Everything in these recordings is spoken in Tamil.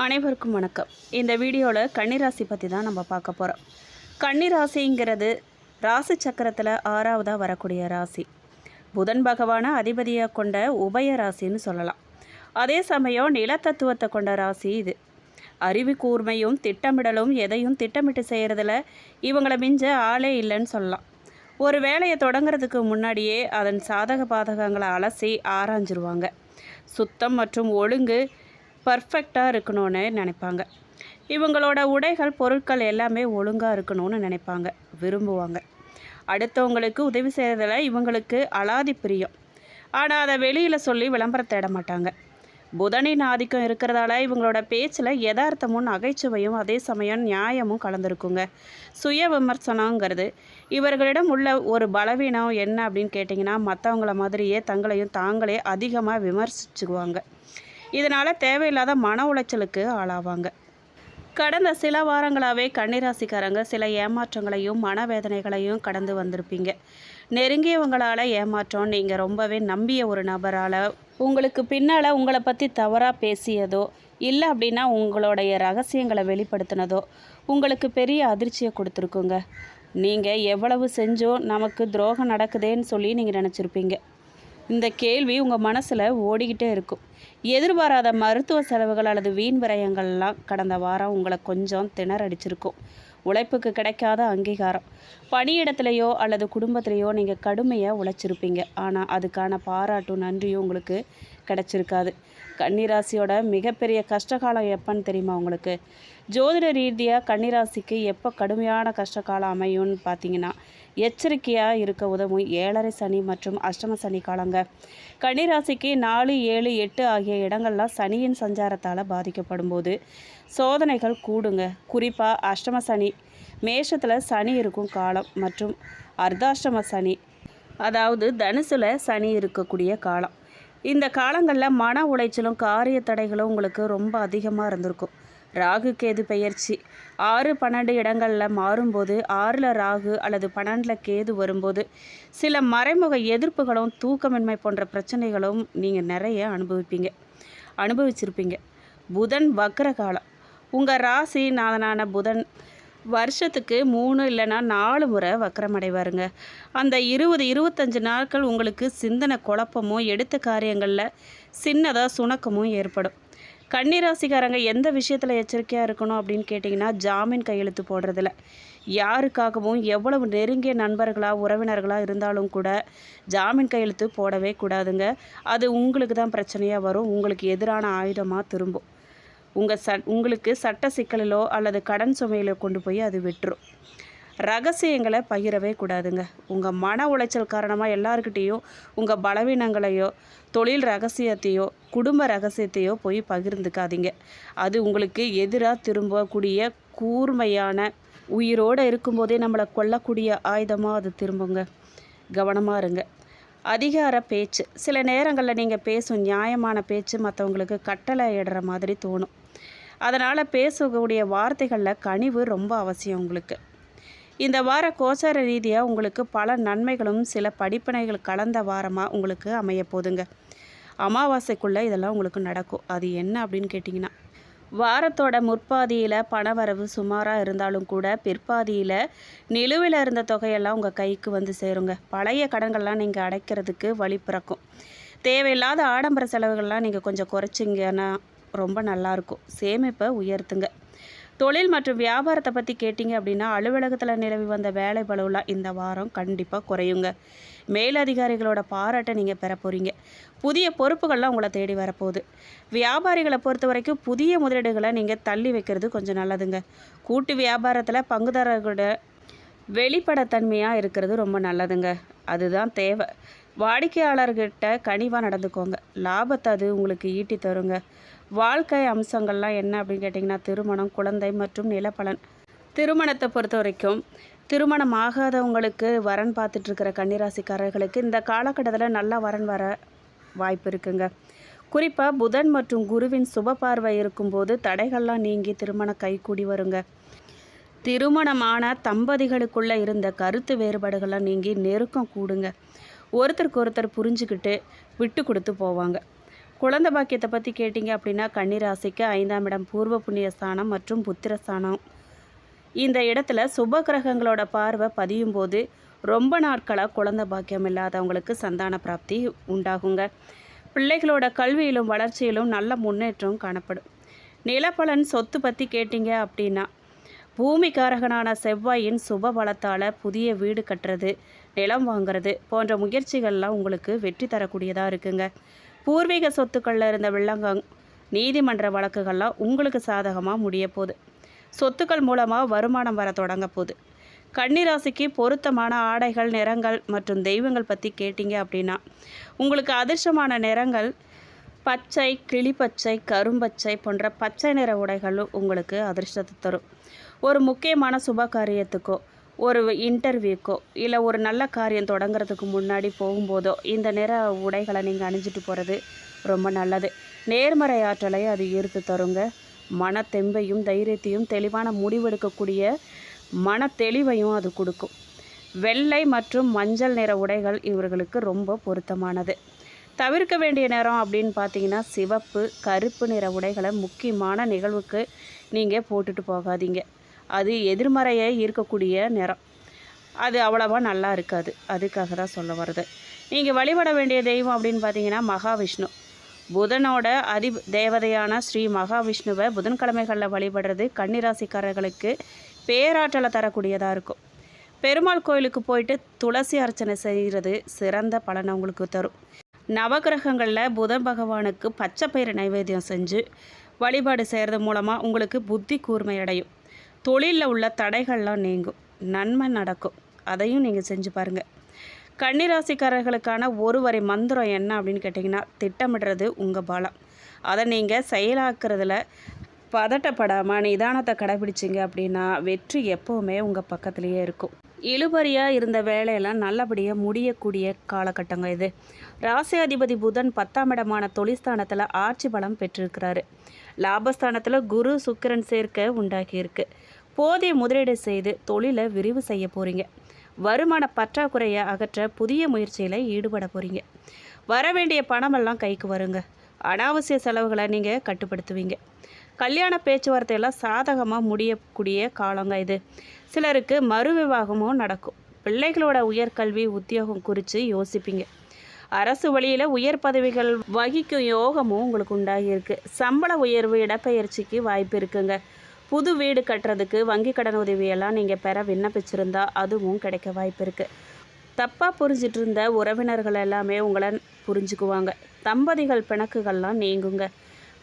அனைவருக்கும் வணக்கம். இந்த வீடியோவில் கன்னிராசி பற்றி தான் நம்ம பார்க்க போகிறோம். கன்னிராசிங்கிறது ராசி சக்கரத்தில் 6வதாக வரக்கூடிய ராசி. புதன் பகவானை அதிபதியாக கொண்ட உபய ராசின்னு சொல்லலாம். அதே சமயம் நிலத்தத்துவத்தை கொண்ட ராசி இது. அறிவு கூர்மையும் திட்டமிடலும் எதையும் திட்டமிட்டு செய்கிறதுல இவங்களை மிஞ்ச ஆளே இல்லைன்னு சொல்லலாம். ஒரு வேலையை தொடங்கிறதுக்கு முன்னாடியே அதன் சாதக பாதகங்களை அலசி ஆராய்ஞ்சிருவாங்க. சுத்தம் மற்றும் ஒழுங்கு பர்ஃபெக்டாக இருக்கணும்னு நினைப்பாங்க. இவங்களோட உடைகள் பொருட்கள் எல்லாமே ஒழுங்காக இருக்கணும்னு நினைப்பாங்க, விரும்புவாங்க. அடுத்தவங்களுக்கு உதவி செய்கிறதுல இவங்களுக்கு அலாதி பிரியம். ஆனால் அதை வெளியில் சொல்லி விளம்பரம் தேட மாட்டாங்க. புதனின் ஆதிக்கம் இருக்கிறதால இவங்களோட பேச்சில் யதார்த்தமும் நகைச்சுவையும் அதே சமயம் நியாயமும் கலந்துருக்குங்க. சுய விமர்சனங்கிறது இவர்களிடம் உள்ள ஒரு பலவீனம் என்ன அப்படின்னு கேட்டிங்கன்னா, மற்றவங்கள மாதிரியே தங்களையும் தாங்களே அதிகமாக விமர்சிச்சுக்குவாங்க. இதனால் தேவையில்லாத மன உளைச்சலுக்கு ஆளாவாங்க. கடந்த சில வாரங்களாகவே கன்னிராசிக்காரங்க சில ஏமாற்றங்களையும் மனவேதனைகளையும் கடந்து வந்திருப்பீங்க. நெருங்கியவங்களால் ஏமாற்றம், நீங்கள் ரொம்பவே நம்பிய ஒரு நபரால் உங்களுக்கு பின்னால் உங்களை பற்றி தவறாக பேசியதோ இல்லை அப்படின்னா உங்களுடைய ரகசியங்களை வெளிப்படுத்தினதோ உங்களுக்கு பெரிய அதிர்ச்சியை கொடுத்துருக்குங்க. நீங்கள் எவ்வளவு செஞ்சோ நமக்கு துரோகம் நடக்குதேன்னு சொல்லி நீங்கள் நினச்சிருப்பீங்க. இந்த கேள்வி உங்கள் மனசில் ஓடிக்கிட்டே இருக்கும். எதிர்பாராத மருத்துவ செலவுகள் அல்லது வீண் விரயங்கள்லாம் கடந்த வாரம் உங்களை கொஞ்சம் திணறடிச்சிருக்கும். உழைப்புக்கு கிடைக்காத அங்கீகாரம், பணியிடத்துலையோ அல்லது குடும்பத்திலையோ நீங்கள் கடுமையாக உழைச்சிருப்பீங்க. ஆனால் அதுக்கான பாராட்டும் நன்றியும் உங்களுக்கு கிடச்சிருக்காது. கன்னிராசியோட மிகப்பெரிய கஷ்டகாலம் எப்போன்னு தெரியுமா உங்களுக்கு? ஜோதிட ரீதியாக கன்னிராசிக்கு எப்போ கடுமையான கஷ்டகாலம் அமையும்னு பார்த்தீங்கன்னா, எச்சரிக்கையாக இருக்க உதவும் 7.5 சனி மற்றும் அஷ்டம சனி காலங்க. கன்னிராசிக்கு 4, 7, 8 ஆகிய இடங்கள்லாம் சனியின் சஞ்சாரத்தால் பாதிக்கப்படும் போது சோதனைகள் கூடுங்க. குறிப்பாக அஷ்டம சனி, மேஷத்தில் சனி இருக்கும் காலம் மற்றும் அர்த்தாஷ்டம சனி, அதாவது தனுசுல சனி இருக்கக்கூடிய காலம். இந்த காலங்களில் மன உளைச்சலும் காரிய தடைகளும் உங்களுக்கு ரொம்ப அதிகமாக இருந்திருக்கும். ராகு கேது பெயர்ச்சி 6, 12 இடங்களில் மாறும்போது 6ல் ராகு அல்லது 12ல் கேது வரும்போது சில மறைமுக எதிர்ப்புகளும் தூக்கமின்மை போன்ற பிரச்சனைகளும் நீங்கள் நிறைய அனுபவிச்சிருப்பீங்க. புதன் வக்ர காலம். உங்கள் ராசி நாதனான புதன் வருஷத்துக்கு 3 இல்லைன்னா 4 முறை வக்கரமடைவாருங்க. அந்த 20-25 நாட்கள் உங்களுக்கு சிந்தனை குழப்பமும் எடுத்த காரியங்களில் சின்னதாக சுணக்கமும் ஏற்படும். கன்னிராசிக்காரங்க எந்த விஷயத்தில் எச்சரிக்கையாக இருக்கணும் அப்படின்னு கேட்டிங்கன்னா, ஜாமீன் கையெழுத்து போடுறதில்ல. யாருக்காகவும் எவ்வளவு நெருங்கிய நண்பர்களாக உறவினர்களாக இருந்தாலும் கூட ஜாமீன் கையெழுத்து போடவே கூடாதுங்க. அது உங்களுக்கு தான் பிரச்சனையாக வரும், உங்களுக்கு எதிரான ஆயுதமாக திரும்பும். உங்களுக்கு சட்ட சிக்கலிலோ அல்லது கடன் சுமையிலோ கொண்டு போய் அது விட்டுரும். ரகசியங்களை பகிரவே கூடாதுங்க. உங்கள் மன உளைச்சல் காரணமாக எல்லாருக்கிட்டேயும் உங்கள் பலவீனங்களையோ தொழில் ரகசியத்தையோ குடும்ப ரகசியத்தையோ போய் பகிர்ந்துக்காதீங்க. அது உங்களுக்கு எதிராக திரும்பக்கூடிய கூர்மையான, உயிரோடு இருக்கும்போதே நம்மளை கொல்லக்கூடிய ஆயுதமாக அது திரும்புங்க. கவனமாக இருங்க. அதிகார பேச்சு, சில நேரங்களில் நீங்கள் பேசும் நியாயமான பேச்சு மற்றவங்களுக்கு கட்டளை இடுற மாதிரி தோணும். அதனால் பேசக்கூடிய வார்த்தைகளில் கனிவு ரொம்ப அவசியம் உங்களுக்கு. இந்த வார கோச்சார ரீதியாக உங்களுக்கு பல நன்மைகளும் சில படிப்பினைகள் கலந்த வாரமாக உங்களுக்கு அமைய போதுங்க. அமாவாசைக்குள்ளே இதெல்லாம் உங்களுக்கு நடக்கும். அது என்ன அப்படின்னு கேட்டிங்கன்னா, வாரத்தோட முற்பாதியில் பணவரவு சுமாராக இருந்தாலும் கூட பிற்பாதியில் நிலுவையில் இருந்த தொகையெல்லாம் உங்கள் கைக்கு வந்து சேருங்க. பழைய கடன்கள்லாம் நீங்கள் அடைக்கிறதுக்கு வழி பிறக்கும். தேவையில்லாத ஆடம்பர செலவுகள்லாம் நீங்கள் கொஞ்சம் குறைச்சிங்கன்னா ரொம்ப நல்லாயிருக்கும். சேமிப்பை உயர்த்துங்க. தொழில் மற்றும் வியாபாரத்தை பற்றி கேட்டிங்க அப்படின்னா, அலுவலகத்தில் நிலவி வந்த வேலை பளுவெலாம் இந்த வாரம் கண்டிப்பாக குறையுங்க. மேலதிகாரிகளோட பாராட்டை நீங்கள் பெற போகிறீங்க. புதிய பொறுப்புகள்லாம் உங்களை தேடி வரப்போகுது. வியாபாரிகளை பொறுத்த வரைக்கும் புதிய முதலீடுகளை நீங்கள் தள்ளி வைக்கிறது கொஞ்சம் நல்லதுங்க. கூட்டு வியாபாரத்தில் பங்குதாரர்களோட வெளிப்படைத்தன்மையாக இருக்கிறது ரொம்ப நல்லதுங்க. அதுதான் தேவை. வாடிக்கையாளர்கிட்ட கனிவாக நடந்துக்கோங்க. லாபத்தை அது உங்களுக்கு ஈட்டி தருங்க. வாழ்க்கை அம்சங்கள்லாம் என்ன அப்படின்னு கேட்டிங்கன்னா, திருமணம், குழந்தை மற்றும் நிலப்பலன். திருமணத்தை பொறுத்த வரைக்கும் திருமணம் ஆகாதவங்களுக்கு வரன் பார்த்துட்ருக்கிற கன்னிராசிக்காரர்களுக்கு இந்த காலகட்டத்தில் நல்ல வரன் வர வாய்ப்பு இருக்குங்க. குறிப்பாக புதன் மற்றும் குருவின் சுப பார்வை இருக்கும்போது தடைகள்லாம் நீங்கி திருமணம் கைகூடி வருங்க. திருமணமான தம்பதிகளுக்குள்ளே இருந்த கருத்து வேறுபாடுகள்லாம் நீங்கி நெருக்கம் கூடுங்க. ஒருத்தருக்கு ஒருத்தர் புரிஞ்சுக்கிட்டு விட்டு கொடுத்து போவாங்க. குழந்தை பாக்கியத்தை பற்றி கேட்டிங்க அப்படின்னா கன்னிராசிக்கு 5ஆம் இடம் பூர்வ புண்ணிய ஸ்தானம் மற்றும் புத்திரஸ்தானம். இந்த இடத்துல சுப கிரகங்களோட பார்வை பதியும் போது ரொம்ப நாட்களாக குழந்தை பாக்கியம் இல்லாதவங்களுக்கு சந்தான பிராப்தி உண்டாகுங்க. பிள்ளைகளோட கல்வியிலும் வளர்ச்சியிலும் நல்ல முன்னேற்றம் காணப்படும். நிலப்பலன் சொத்து பற்றி கேட்டிங்க அப்படின்னா பூமிக்காரகனான செவ்வாயின் சுப பலத்தால் புதிய வீடு கட்டுறது, நிலம் வாங்கிறது போன்ற முயற்சிகள்லாம் உங்களுக்கு வெற்றி தரக்கூடியதாக இருக்குங்க. பூர்வீக சொத்துக்களில் இருந்த வில்லங்கம், நீதிமன்ற வழக்குகள்லாம் உங்களுக்கு சாதகமாக முடிய போகுது. சொத்துக்கள் மூலமாக வருமானம் வர தொடங்க போகுது. கன்னிராசிக்கு பொருத்தமான ஆடைகள், நிறங்கள் மற்றும் தெய்வங்கள் பற்றி கேட்டிங்க அப்படின்னா உங்களுக்கு அதிர்ஷ்டமான நிறங்கள் பச்சை, கிளிப்பச்சை, கரும்பச்சை போன்ற பச்சை நிற உடைகளும் உங்களுக்கு அதிர்ஷ்டத்தை தரும். ஒரு முக்கியமான சுப காரியத்துக்கோ, ஒரு இன்டர்வியூக்கோ, இல்லை ஒரு நல்ல காரியம் தொடங்கிறதுக்கு முன்னாடி போகும்போதோ இந்த நிற உடைகளை நீங்கள் அணிஞ்சிட்டு போகிறது ரொம்ப நல்லது. நேர்மறை ஆற்றலை அது ஈர்த்து தருங்க. மன தெம்பையும் தைரியத்தையும் தெளிவான முடிவெடுக்கக்கூடிய மன தெளிவையும் அது கொடுக்கும். வெள்ளை மற்றும் மஞ்சள் நிற உடைகள் இவர்களுக்கு ரொம்ப பொருத்தமானது. தவிர்க்க வேண்டிய நிறம் அப்படின்னு பார்த்தீங்கன்னா சிவப்பு, கருப்பு நிற உடைகளை முக்கியமான நிகழ்வுக்கு நீங்கள் போட்டுட்டு போகாதீங்க. அது எதிர்மறையை ஈர்க்கக்கூடிய நிறம். அது அவ்வளவா நல்லா இருக்காது. அதுக்காக தான் சொல்ல வருது. நீங்கள் வழிபட வேண்டிய தெய்வம் அப்படின்னு பார்த்தீங்கன்னா மகாவிஷ்ணு. புதனோட தேவதையான ஸ்ரீ மகாவிஷ்ணுவை புதன்கிழமைகளில் வழிபடுறது கன்னிராசிக்காரர்களுக்கு பேராற்றலை தரக்கூடியதாக இருக்கும். பெருமாள் கோயிலுக்கு போயிட்டு துளசி அர்ச்சனை செய்கிறது சிறந்த பலனை உங்களுக்கு தரும். நவகிரகங்களில் புதன் பகவானுக்கு பச்சை பயிறு நைவேத்தியம் செஞ்சு வழிபாடு செய்கிறது மூலமாக உங்களுக்கு புத்தி கூர்மை அடையும். தொழிலில் உள்ள தடைகள்லாம் நீங்கும், நன்மை நடக்கும். அதையும் நீங்கள் செஞ்சு பாருங்கள். கன்னிராசிக்காரர்களுக்கான ஒரு வரி மந்திரம் என்ன அப்படின்னு கேட்டிங்கன்னா திட்டமிடுறது உங்கள் பலம். அதை நீங்கள் செயலாக்குறதுல பதட்டப்படாமல் நிதானத்தை கடைபிடிச்சிங்க அப்படின்னா வெற்றி எப்போவுமே உங்கள் பக்கத்துலேயே இருக்கும். இழுபறியாக இருந்த வேலையெல்லாம் நல்லபடியாக முடியக்கூடிய காலகட்டங்க இது. ராசி அதிபதி புதன் 10ஆம் இடமான தொழில்ஸ்தானத்தில் ஆட்சி பலம் பெற்றிருக்கிறாரு. லாபஸ்தானத்தில் குரு சுக்கிரன் சேர்க்க உண்டாகியிருக்கு. போதிய முதலீடு செய்து தொழிலை விரிவு செய்ய போகிறீங்க. வருமான பற்றாக்குறையை அகற்ற புதிய முயற்சியில் ஈடுபட போகிறீங்க. வர வேண்டிய பணமெல்லாம் கைக்கு வருங்க. அனாவசிய செலவுகளை நீங்கள் கட்டுப்படுத்துவீங்க. கல்யாண பேச்சுவார்த்தையெல்லாம் சாதகமாக முடியக்கூடிய காலங்க இது. சிலருக்கு மறு விவாகமும் நடக்கும். பிள்ளைகளோட உயர்கல்வி, உத்தியோகம் குறித்து யோசிப்பீங்க. அரசு வழியில் உயர் பதவிகள் வகிக்கும் யோகமும் உங்களுக்கு உண்டாகியிருக்கு. சம்பள உயர்வு, இடப்பெயர்ச்சிக்கு வாய்ப்பு இருக்குங்க. புது வீடு கட்டுறதுக்கு வங்கி கடன் உதவியெல்லாம் நீங்கள் பெற விண்ணப்பிச்சிருந்தா அதுவும் கிடைக்க வாய்ப்பு இருக்குது. தப்பாக புரிஞ்சிட்டு இருந்த உறவினர்கள் எல்லாமே உங்களை புரிஞ்சுக்குவாங்க. தம்பதிகள் பிணக்குகள்லாம் நீங்குங்க.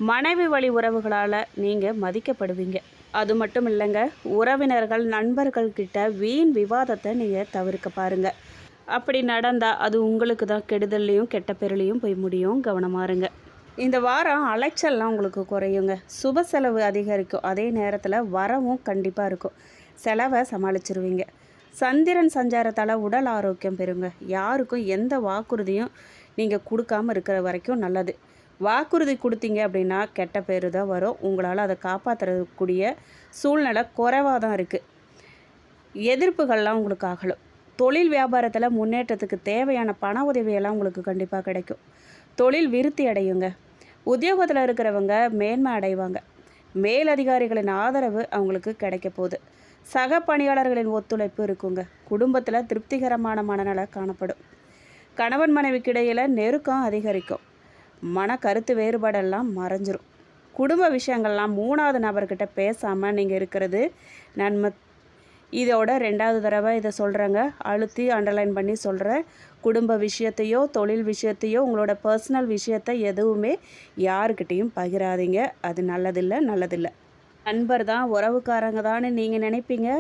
மனைவி வழி உறவுகளால் நீங்கள் மதிக்கப்படுவீங்க. அது மட்டும் இல்லைங்க, உறவினர்கள், நண்பர்கள்கிட்ட வீண் விவாதத்தை நீங்கள் தவிர்க்க பாருங்கள். அப்படி நடந்தால் அது உங்களுக்கு தான் கெடுதல்லையும் கெட்ட பேர்லையும் போய் முடியும். கவனமாக இருங்க. இந்த வாரம் அலைச்சல்லாம் உங்களுக்கு குறையுங்க. சுப செலவு அதிகரிக்கும். அதே நேரத்தில் வரவும் கண்டிப்பாக இருக்கும். செலவை சமாளிச்சிருவீங்க. சந்திரன் சஞ்சாரத்தால் உடல் ஆரோக்கியம் பெறுங்க. யாருக்கும் எந்த வாக்குறுதியும் நீங்கள் கொடுக்காமல் இருக்கிற வரைக்கும் நல்லது. வாக்குறுதி கொடுத்தீங்க அப்படின்னா கெட்ட பேர் தான் வரும். உங்களால் அதை காப்பாற்றக்கூடிய சூழ்நிலை குறைவாக தான் இருக்குது. எதிர்ப்புகள்லாம் உங்களுக்கு ஆகலும். தொழில் வியாபாரத்தில் முன்னேற்றத்துக்கு தேவையான பண உதவியெல்லாம் உங்களுக்கு கண்டிப்பாக கிடைக்கும். தொழில் விருத்தி அடையுங்க. உத்தியோகத்தில் இருக்கிறவங்க மேன்மை அடைவாங்க. மேலதிகாரிகளின் ஆதரவு அவங்களுக்கு கிடைக்க போகுது. சக பணியாளர்களின் ஒத்துழைப்பு இருக்குங்க. குடும்பத்தில் திருப்திகரமான மனநல காணப்படும். கணவன் மனைவிக்கு இடையில் நெருக்கம் அதிகரிக்கும். மன கருத்து வேறுபாடெல்லாம் மறைஞ்சிரும். குடும்ப விஷயங்கள்லாம் 3வது நபர்கிட்ட பேசாமல் நீங்கள் இருக்கிறது நன்மை. இதோட 2வது தடவை இதை சொல்கிறேங்க, அழுத்தி அண்டர்லைன் பண்ணி சொல்கிறேன். குடும்ப விஷயத்தையோ தொழில் விஷயத்தையோ உங்களோட பர்சனல் விஷயத்தை எதுவுமே யாருக்கிட்டேயும் பகிராதீங்க. அது நல்லதில்லை. நண்பர் தான், உறவுக்காரங்க தான் நீங்கள் நினைப்பீங்க.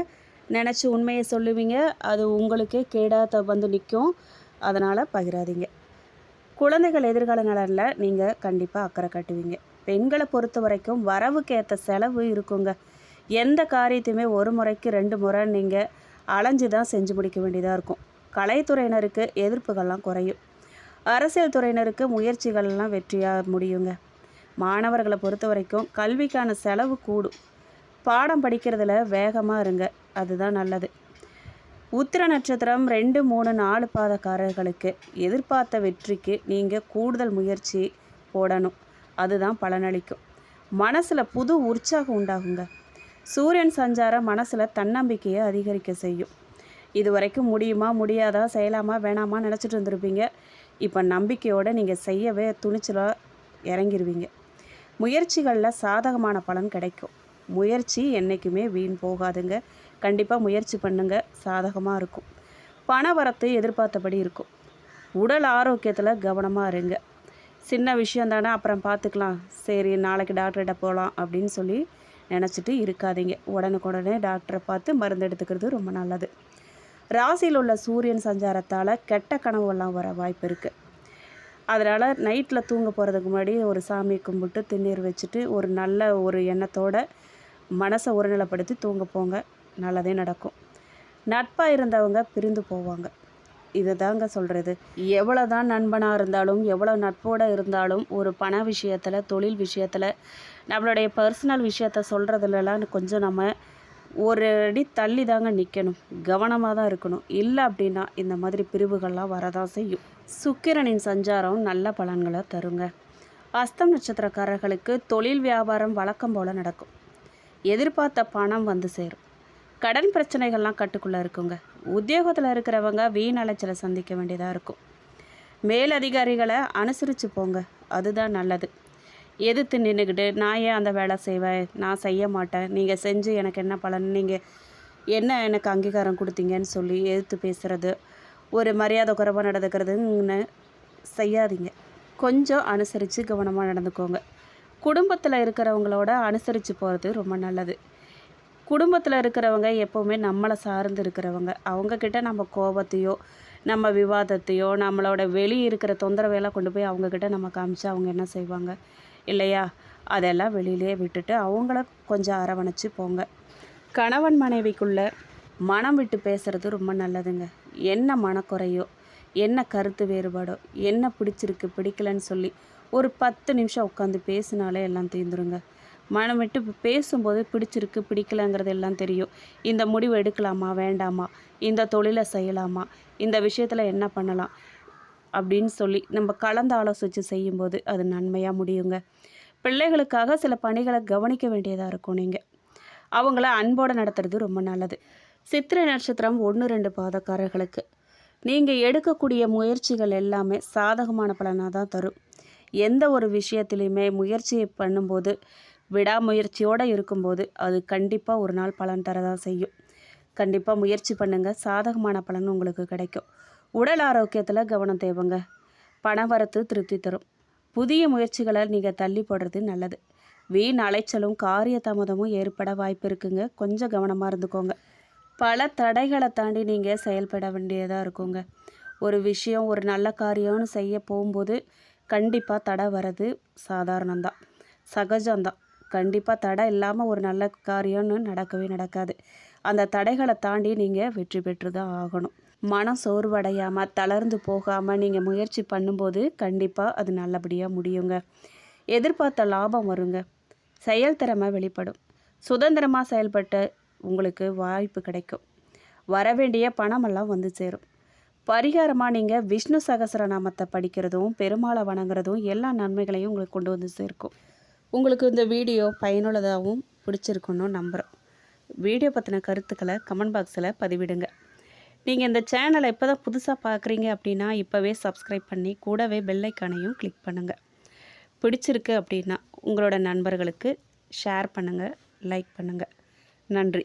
நினச்சி உண்மையை சொல்லுவீங்க. அது உங்களுக்கே கேடாக வந்து நிற்கும். அதனால் பகிராதீங்க. குழந்தைகள் எதிர்கால நலனில் நீங்கள் கண்டிப்பாக அக்கறை காட்டுவீங்க. பெண்களை பொறுத்த வரைக்கும் வரவுக்கு ஏற்ற செலவு இருக்குங்க. எந்த காரியத்தையுமே ஒரு முறைக்கு 2 முறை நீங்கள் அலைஞ்சு தான் செஞ்சு முடிக்க வேண்டியதாக இருக்கும். கலைத்துறையினருக்கு எதிர்ப்புகள்லாம் குறையும். அரசியல் துறையினருக்கு முயற்சிகள்லாம் வெற்றியாக முடியுங்க. மாணவர்களை பொறுத்த வரைக்கும் கல்விக்கான செலவு கூடும். பாடம் படிக்கிறதுல வேகமாக இருங்க. அதுதான் நல்லது. உத்திர நட்சத்திரம் 2, 3, 4 பாதக்காரர்களுக்கு எதிர்பார்த்த வெற்றிக்கு நீங்கள் கூடுதல் முயற்சி போடணும். அதுதான் பலனளிக்கும். மனசில் புது உற்சாகம் உண்டாகுங்க. சூரியன் சஞ்சாரம் மனசில் தன்னம்பிக்கையை அதிகரிக்க செய்யும். இது வரைக்கும் முடியுமா முடியாதா செய்யலாமா வேணாமா நினச்சிட்டு இருந்திருப்பீங்க. இப்போ நம்பிக்கையோடு நீங்கள் செய்யவே துணிச்சலாக இறங்கிடுவீங்க. முயற்சிகளில் சாதகமான பலன் கிடைக்கும். முயற்சி என்றைக்குமே வீண் போகாதுங்க. கண்டிப்பாக முயற்சி பண்ணுங்கள், சாதகமாக இருக்கும். பண வரத்து எதிர்பார்த்தபடி இருக்கும். உடல் ஆரோக்கியத்தில் கவனமாக இருங்க. சின்ன விஷயம் தானே அப்புறம் பார்த்துக்கலாம், சரி நாளைக்கு டாக்டர்கிட்ட போகலாம் அப்படின்னு சொல்லி நினச்சிட்டு இருக்காதீங்க. உடனுக்குடனே டாக்டரை பார்த்து மருந்து எடுத்துக்கிறது ரொம்ப நல்லது. ராசியில் உள்ள சூரியன் சஞ்சாரத்தால் கெட்ட கனவுலாம் வர வாய்ப்பு இருக்குது. அதனால் நைட்டில் தூங்க போகிறதுக்கு முன்னாடி ஒரு சாமி கும்பிட்டு திருநீர் வச்சுட்டு ஒரு நல்ல ஒரு எண்ணத்தோட மனசை ஒருநிலைப்படுத்தி தூங்க போங்க. நல்லதே நடக்கும். நட்பாக இருந்தவங்க பிரிந்து போவாங்க. இது தாங்க சொல்கிறது. எவ்வளோ தான் நண்பனாக இருந்தாலும் எவ்வளோ நட்போடு இருந்தாலும் ஒரு பண விஷயத்தில், தொழில் விஷயத்தில், நம்மளுடைய பர்சனல் விஷயத்த சொல்கிறதுலலாம் கொஞ்சம் நம்ம ஒரு அடி தள்ளி தாங்க நிற்கணும். கவனமாக தான் இருக்கணும். இல்லை அப்படின்னா இந்த மாதிரி பிரிவுகள்லாம் வரதான் செய்யும். சுக்கிரனின் சஞ்சாரம் நல்ல பலன்களை தருங்க. அஸ்தம் நட்சத்திரக்காரர்களுக்கு தொழில் வியாபாரம் வழக்கம் போல் நடக்கும். எதிர்பார்த்த பணம் வந்து சேரும். கடன் பிரச்சனைகள்லாம் கட்டுக்குள்ளே இருக்குங்க. உத்தியோகத்தில் இருக்கிறவங்க வீண் அலைச்சலை சந்திக்க வேண்டியதாக இருக்கும். மேலதிகாரிகளை அனுசரித்து போங்க, அதுதான் நல்லது. எதிர்த்து நின்றுக்கிட்டு நான் ஏன் அந்த வேலை செய்வேன், நான் செய்ய மாட்டேன், நீங்கள் செஞ்சு எனக்கு என்ன பலன், நீங்கள் என்ன எனக்கு அங்கீகாரம் கொடுத்தீங்கன்னு சொல்லி எதிர்த்து பேசுகிறது, ஒரு மரியாதை குறைவாக நடந்துக்கிறதுன்னு செய்யாதீங்க. கொஞ்சம் அனுசரித்து கவனமாக நடந்துக்கோங்க. குடும்பத்தில் இருக்கிறவங்களோட அனுசரித்து போகிறது ரொம்ப நல்லது. குடும்பத்தில் இருக்கிறவங்க எப்போவுமே நம்மளை சார்ந்து இருக்கிறவங்க. அவங்கக்கிட்ட நம்ம கோபத்தையோ நம்ம விவாதத்தையோ நம்மளோட வெளியே இருக்கிற தொந்தரவையெல்லாம் கொண்டு போய் அவங்கக்கிட்ட நம்ம காமிச்சு அவங்க என்ன செய்வாங்க இல்லையா? அதெல்லாம் வெளியிலே விட்டுட்டு அவங்கள கொஞ்சம் அரவணைச்சு போங்க. கணவன் மனைவிக்குள்ளே மனம் விட்டு பேசுகிறது ரொம்ப நல்லதுங்க. என்ன மனக்குறையோ, என்ன கருத்து வேறுபாடோ, என்ன பிடிச்சிருக்கு பிடிக்கலன்னு சொல்லி ஒரு 10 நிமிஷம் உட்காந்து பேசினாலே எல்லாம் தீர்ந்துருங்க. மனம் விட்டு பேசும்போது பிடிச்சிருக்கு பிடிக்கலங்கிறது எல்லாம் தெரியும். இந்த முடிவு எடுக்கலாமா வேண்டாமா, இந்த தொழிலை செய்யலாமா, இந்த விஷயத்தில் என்ன பண்ணலாம் அப்படின்னு சொல்லி நம்ம கலந்து ஆலோசித்து செய்யும்போது அது நன்மையாக முடியுங்க. பிள்ளைகளுக்காக சில பணிகளை கவனிக்க வேண்டியதாக இருக்கும். நீங்கள் அவங்கள அன்போடு நடத்துறது ரொம்ப நல்லது. சித்திரை நட்சத்திரம் 1-2 பாதக்காரர்களுக்கு நீங்கள் எடுக்கக்கூடிய முயற்சிகள் எல்லாமே சாதகமான பலனாக தான் தரும். எந்த ஒரு விஷயத்துலையுமே முயற்சியை பண்ணும்போது விடாமுயற்சியோடு இருக்கும்போது அது கண்டிப்பாக ஒரு நாள் பலன் தரதான் செய்யும். கண்டிப்பாக முயற்சி பண்ணுங்கள், சாதகமான பலன் உங்களுக்கு கிடைக்கும். உடல் ஆரோக்கியத்தில் கவனம் தேவைங்க. பணவரத்து திருப்தி தரும். புதிய முயற்சிகளை நீங்கள் தள்ளி போடுறது நல்லது. வீண் அலைச்சலும் காரிய தாமதமும் ஏற்பட வாய்ப்பு இருக்குங்க. கொஞ்சம் கவனமாக இருந்துக்கோங்க. பல தடைகளை தாண்டி நீங்கள் செயல்பட வேண்டியதாக இருக்குங்க. ஒரு விஷயம் ஒரு நல்ல காரியம்னு செய்ய போகும்போது கண்டிப்பாக தடை வர்றது சாதாரணம்தான், சகஜம்தான். கண்டிப்பாக தடை இல்லாமல் ஒரு நல்ல காரியம்னு நடக்கவே நடக்காது. அந்த தடைகளை தாண்டி நீங்கள் வெற்றி பெற்று தான் ஆகணும். மனம் சோர்வடையாமல் தளர்ந்து போகாமல் நீங்கள் முயற்சி பண்ணும்போது கண்டிப்பாக அது நல்லபடியாக முடியுங்க. எதிர்பார்த்த லாபம் வருங்க. செயல்திறமை வெளிப்படும். சுதந்திரமாக செயல்பட்ட உங்களுக்கு வாய்ப்பு கிடைக்கும். வரவேண்டிய பணமெல்லாம் வந்து சேரும். பரிகாரமாக நீங்கள் விஷ்ணு சகஸ்ரநாமத்தை படிக்கிறதும் பெருமாளை வணங்குறதும் எல்லா நன்மைகளையும் உங்களுக்கு கொண்டு வந்து சேர்க்கும். உங்களுக்கு இந்த வீடியோ பயனுள்ளதாகவும் பிடிச்சிருக்குன்னு நம்புகிறோம். வீடியோ பற்றின கருத்துக்களை கமெண்ட் பாக்ஸில் பதிவிடுங்க. நீங்கள் இந்த சேனலை இப்போ தான் புதுசாக பார்க்குறீங்க அப்படின்னா இப்போவே சப்ஸ்கிரைப் பண்ணி கூடவே பெல் ஐக்கானையும் கிளிக் பண்ணுங்கள். பிடிச்சிருக்கு அப்படின்னா உங்களோட நண்பர்களுக்கு ஷேர் பண்ணுங்கள், லைக் பண்ணுங்கள். நன்றி.